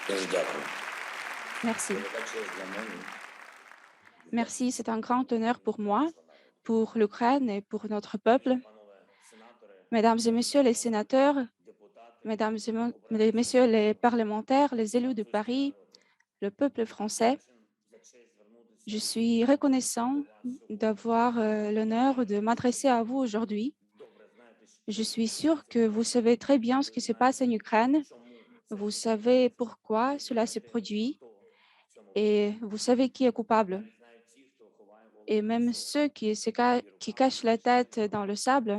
Дуже дякую. Це Merci. велика честь для мене. Merci, c'est un grand honneur pour moi, pour l'Ukraine et pour notre peuple. Mesdames et messieurs les sénateurs, mesdames et messieurs les parlementaires, les élus de Paris, le peuple français, je suis reconnaissant d'avoir l'honneur de m'adresser à vous aujourd'hui. Je suis sûr que vous savez très bien ce qui se passe en Ukraine. Vous savez pourquoi cela se produit et vous savez qui est coupable. Et même ceux qui cachent la tête dans le sable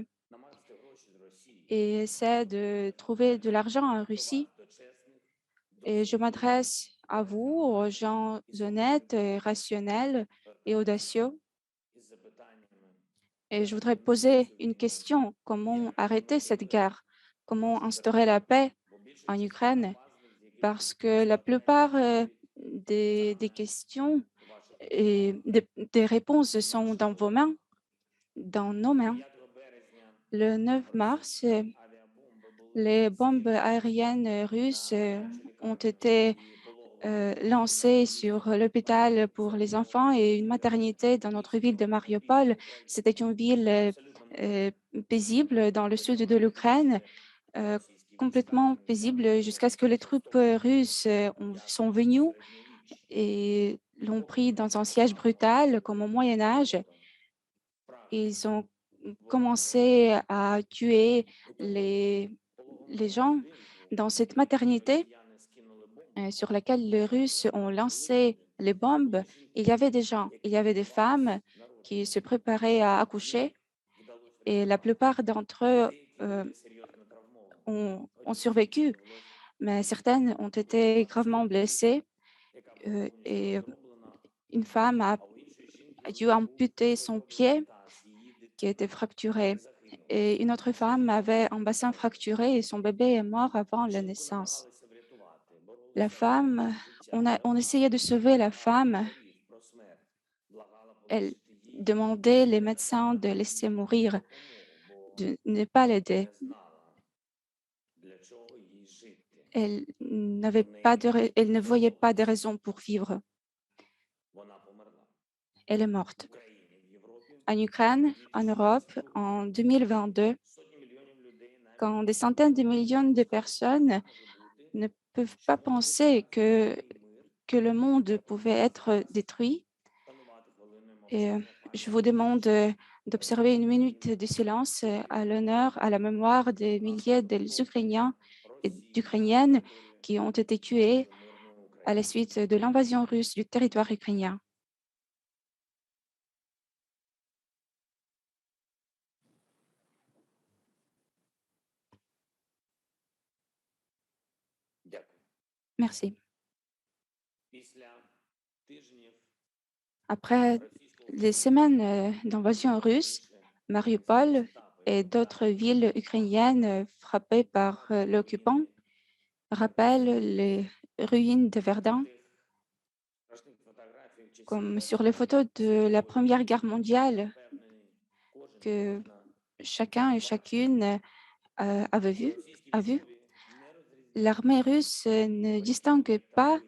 et essaient de trouver de l'argent en Russie. Et je m'adresse à vous, aux gens honnêtes, et rationnels et audacieux. Et je voudrais poser une question. Comment arrêter cette guerre? Comment instaurer la paix en Ukraine? Parce que la plupart des questions et des réponses sont dans vos mains, dans nos mains. Le 9 mars, les bombes aériennes russes ont été lancées sur l'hôpital pour les enfants et une maternité dans notre ville de Mariupol. C'était une ville euh, paisible dans le sud de l'Ukraine, euh, complètement paisible jusqu'à ce que les troupes russes sont venues et l'ont pris dans un siège brutal comme au Moyen Âge. Ils ont commencé à tuer les, les gens dans cette maternité sur laquelle les Russes ont lancé les bombes. Il y avait des gens, il y avait des femmes qui se préparaient à accoucher et la plupart d'entre eux ont survécu, mais certaines ont été gravement blessées et une femme a dû amputer son pied qui était fracturé. Et une autre femme avait un bassin fracturé et son bébé est mort avant la naissance. La femme, on essayait de sauver la femme. Elle demandait les médecins de laisser mourir, de ne pas l'aider. Elle ne voyait pas de raison pour vivre. Elle est morte. En Ukraine, en Europe, en 2022, quand des centaines de millions de personnes ne peuvent pas penser que le monde pouvait être détruit. Et je vous demande d'observer une minute de silence à l'honneur, à la mémoire des milliers d'Ukrainiens et d'Ukrainiennes qui ont été tués à la suite de l'invasion russe du territoire ukrainien. Merci. Après des semaines d'invasion russe, Mariupol et d'autres villes ukrainiennes frappées par l'occupant rappellent les ruines de Verdun, comme sur les photos de la Première Guerre mondiale que chacun et chacune a vu. L'armée russe ne distingue pas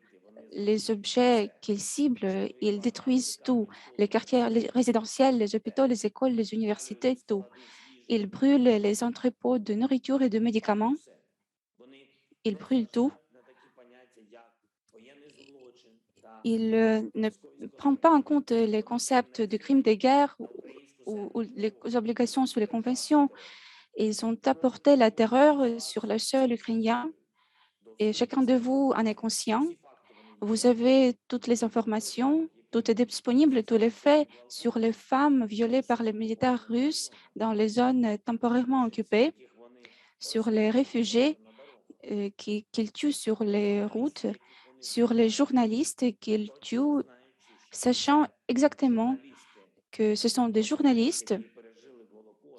les objets qu'ils ciblent, ils détruisent tout, les quartiers résidentiels, les hôpitaux, les écoles, les universités, tout. Ils brûlent les entrepôts de nourriture et de médicaments, ils brûlent tout. Ils ne prennent pas en compte les concepts de crimes de guerre ou les obligations sous les conventions. Ils ont apporté la terreur sur le sol ukrainien et chacun de vous en est conscient. Vous avez toutes les informations, tout est disponible, tous les faits sur les femmes violées par les militaires russes dans les zones temporairement occupées, sur les réfugiés qu'ils tuent sur les routes, sur les journalistes qu'ils tuent, sachant exactement que ce sont des journalistes,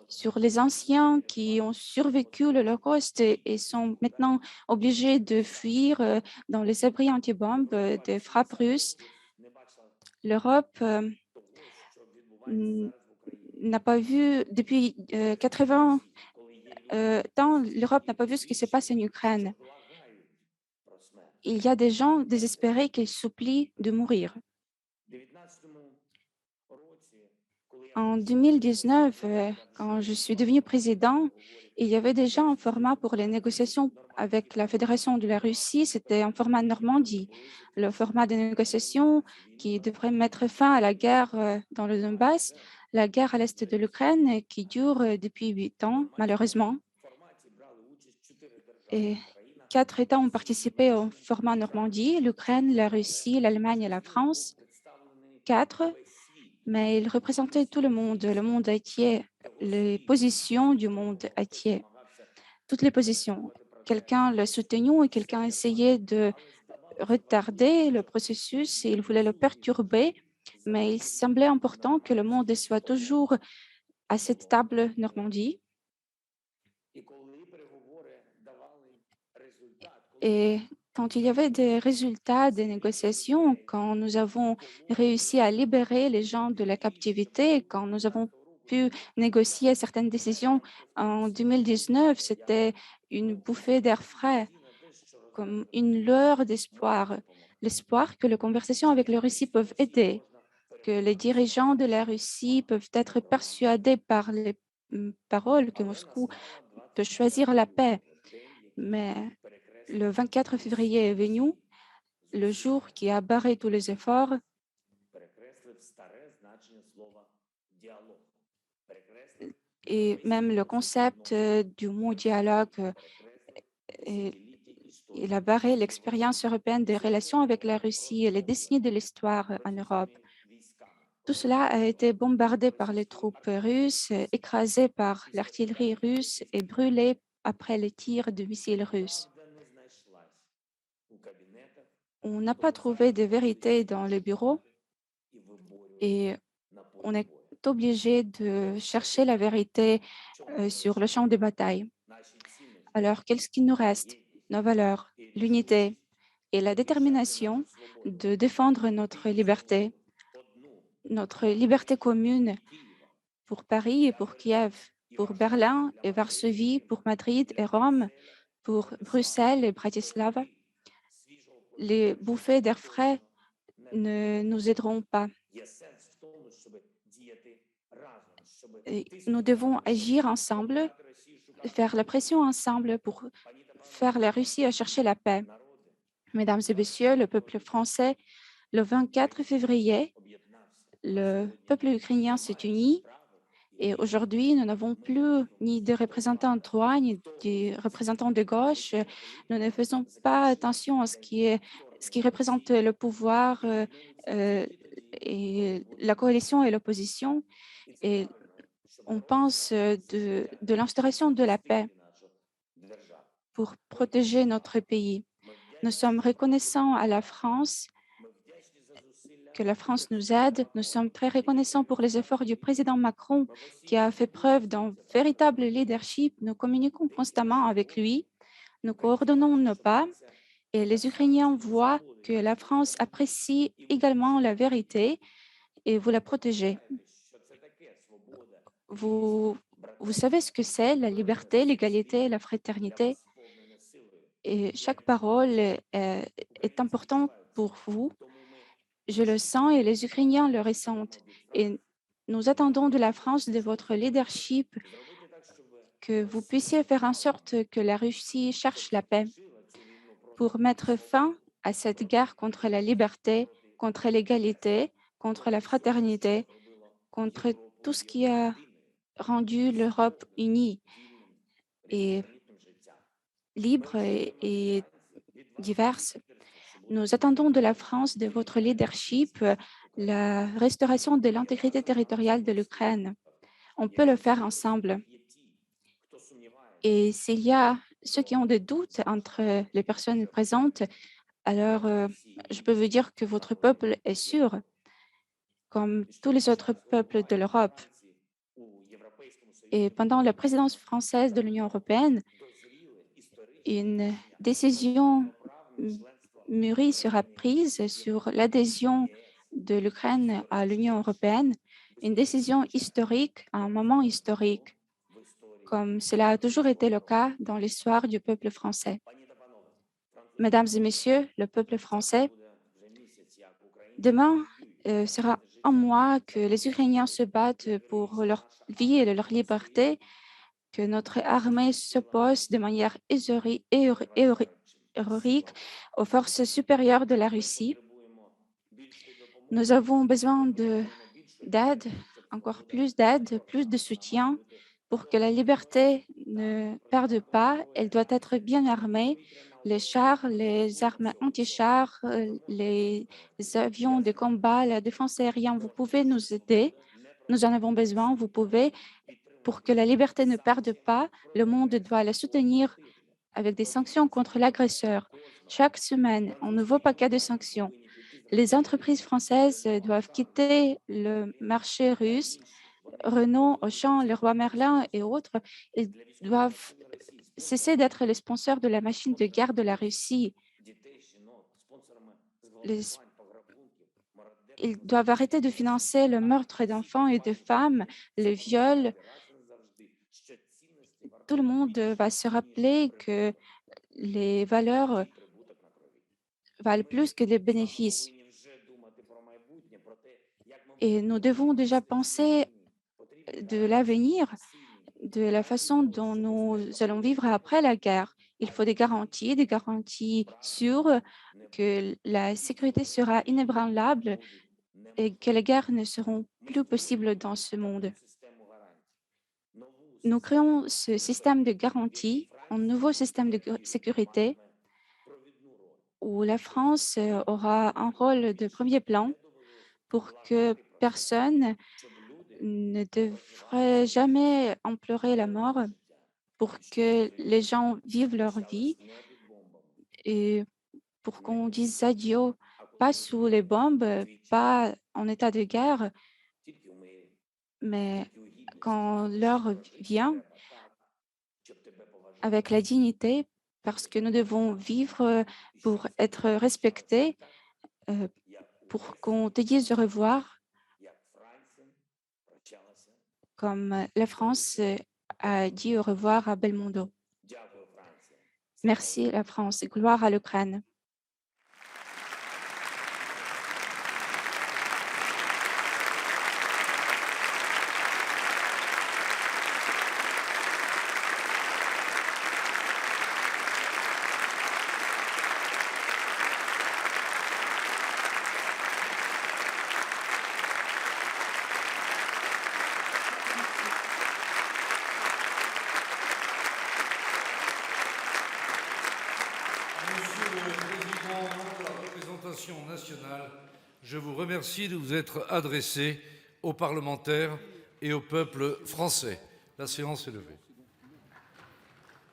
sur les anciens qui ont survécu l'Holocauste et sont maintenant obligés de fuir dans les abris anti-bombes des frappes russes. L'Europe n- n'a pas vu, depuis 80 ans, l'Europe n'a pas vu ce qui se passe en Ukraine. il y a des gens désespérés qui supplient de mourir. En 2019, quand je suis devenu président, il y avait déjà un format pour les négociations avec la Fédération de la Russie. C'était un format Normandie, le format de négociations qui devrait mettre fin à la guerre dans le Donbass, la guerre à l'est de l'Ukraine qui dure depuis 8 ans, malheureusement. Et 4 États ont participé au format Normandie, l'Ukraine, la Russie, l'Allemagne et la France. 4, mais ils représentaient tout le monde entier, les positions du monde entier, toutes les positions. Quelqu'un l'a soutenu et quelqu'un essayait de retarder le processus et il voulait le perturber, mais il semblait important que le monde soit toujours à cette table Normandie. Et quand il y avait des résultats des négociations, quand nous avons réussi à libérer les gens de la captivité, quand nous avons pu négocier certaines décisions en 2019, c'était une bouffée d'air frais, comme une lueur d'espoir, l'espoir que les conversations avec la Russie peuvent aider, que les dirigeants de la Russie peuvent être persuadés par les paroles que Moscou peut choisir la paix. Mais le 24 février est venu, le jour qui a barré tous les efforts et même le concept du mot dialogue, et il a barré l'expérience européenne des relations avec la Russie et les décennies de l'histoire en Europe. Tout cela a été bombardé par les troupes russes, écrasé par l'artillerie russe et brûlé après les tirs de missiles russes. On n'a pas trouvé de vérité dans les bureaux et on est obligé de chercher la vérité sur le champ de bataille. Alors, qu'est-ce qui nous reste? Nos valeurs, l'unité et la détermination de défendre notre liberté commune pour Paris et pour Kiev, pour Berlin et Varsovie, pour Madrid et Rome, pour Bruxelles et Bratislava. Les bouffées d'air frais ne nous aideront pas. Et nous devons agir ensemble, faire la pression ensemble pour faire la Russie à chercher la paix. Mesdames et messieurs, le peuple français, le 24 février, le peuple ukrainien s'est uni et aujourd'hui, nous n'avons plus ni de représentants de droite ni de représentants de gauche. Nous ne faisons pas attention à ce qui représente le pouvoir euh, et la coalition et l'opposition. Et on pense de l'instauration de la paix pour protéger notre pays. Nous sommes reconnaissants à la France, que la France nous aide. Nous sommes très reconnaissants pour les efforts du président Macron qui a fait preuve d'un véritable leadership. Nous communiquons constamment avec lui, nous coordonnons nos pas et les Ukrainiens voient que la France apprécie également la vérité et vous la protégez. Vous, vous savez ce que c'est la liberté, l'égalité, la fraternité et chaque parole est importante pour vous. Je le sens et les Ukrainiens le ressentent. Et nous attendons de la France, de votre leadership, que vous puissiez faire en sorte que la Russie cherche la paix pour mettre fin à cette guerre contre la liberté, contre l'égalité, contre la fraternité, contre tout ce qui a rendu l'Europe unie et libre et diverse. Nous attendons de la France, de votre leadership, la restauration de l'intégrité territoriale de l'Ukraine. On peut le faire ensemble. Et s'il y a ceux qui ont des doutes entre les personnes présentes, alors je peux vous dire que votre peuple est sûr, comme tous les autres peuples de l'Europe. Et pendant la présidence française de l'Union européenne, une décision mûrie sera prise sur l'adhésion de l'Ukraine à l'Union européenne, une décision historique, à un moment historique, comme cela a toujours été le cas dans l'histoire du peuple français. Mesdames et messieurs, le peuple français, demain sera un mois que les Ukrainiens se battent pour leur vie et leur liberté, que notre armée s'oppose de manière héroïque aux forces supérieures de la Russie. Nous avons besoin d'aide, encore plus d'aide, plus de soutien pour que la liberté ne perde pas. Elle doit être bien armée. Les chars, les armes anti-chars, les avions de combat, la défense aérienne, vous pouvez nous aider. Nous en avons besoin. Vous pouvez, pour que la liberté ne perde pas, le monde doit la soutenir avec des sanctions contre l'agresseur. Chaque semaine, un nouveau paquet de sanctions. Les entreprises françaises doivent quitter le marché russe. Renault, Auchan, Leroy Merlin et autres, ils doivent cesser d'être les sponsors de la machine de guerre de la Russie. Les- Ils doivent arrêter de financer le meurtre d'enfants et de femmes, le viol. Tout le monde va se rappeler que les valeurs valent plus que les bénéfices. Et nous devons déjà penser de l'avenir, de la façon dont nous allons vivre après la guerre. Il faut des garanties sûres que la sécurité sera inébranlable et que les guerres ne seront plus possibles dans ce monde. Nous créons ce système de garantie, un nouveau système de sécurité où la France aura un rôle de premier plan pour que personne ne devrait jamais implorer la mort, pour que les gens vivent leur vie et pour qu'on dise adieu, pas sous les bombes, pas en état de guerre, mais quand l'heure vient, avec la dignité, parce que nous devons vivre pour être respectés, euh, pour qu'on te dise au revoir, comme la France a dit au revoir à Belmondo. Merci la France, et gloire à l'Ukraine. Monsieur le Président de la représentation nationale, je vous remercie de vous être adressé aux parlementaires et au peuple français. La séance est levée.